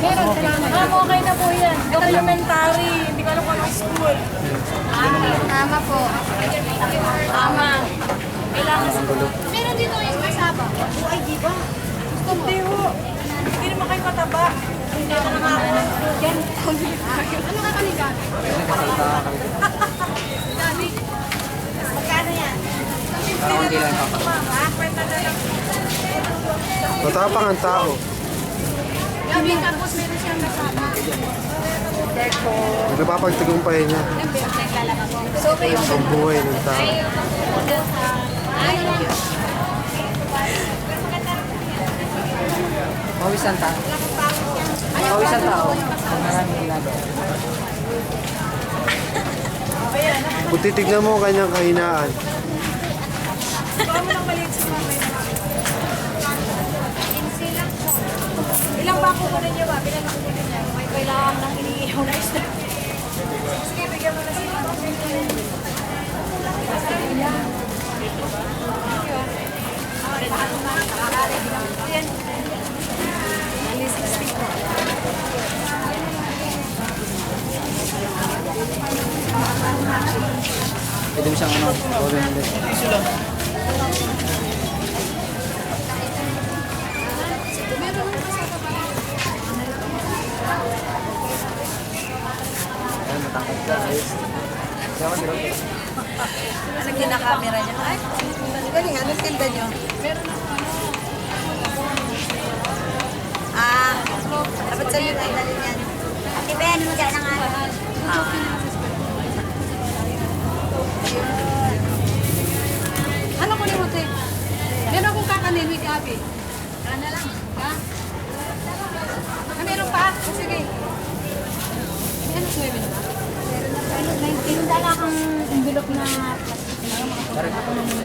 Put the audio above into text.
Meron, salamat. Ma'am, okay na po yan. Ito elementary. Hindi ko alam kung anong school. Tama po. Tama. Kailangan sa Meron dito yung kasaba. ay, di ba? Hindi ho. Hindi naman kayo mataba. Hindi na nga ako. Yan. Ano ka kanila? Dami. Magkano yan? Hindi lang ako. Kwenta na lang. Matapang ang tao. Dami tapos meron siyang kasama. Napapagtagumpay niya So, ba yung ang buhay ng tao. Pawisan tao. Pawisan tao. Ang maraming ginagawa. Kung titignan mo ang kanyang kahinaan, Baka mo lang maliit sa mamay. Ilang bako ko na niyo ba? Bilang bako ko na niya. May kailangan ng iniihaw na isda. Sige, bigyan mo na sila. Ayan. Ali 60 po. Pwede mo siyang ano, gawin ulit. Ayun, matangkad ka. Ayos. Sama si Roque. Ano gina-camera niya? Ay, galing. Anong tilda niyo? Dapat sa'yo na ilalin yan. Ate Ben, mo dyan ang ano. Ano ko ni Mote? Meron akong kakanin with Gabi. Ano lang. Ha? Meron pa? Sige. Ano ko yun ba? May tinda lang ang envelope na plastic.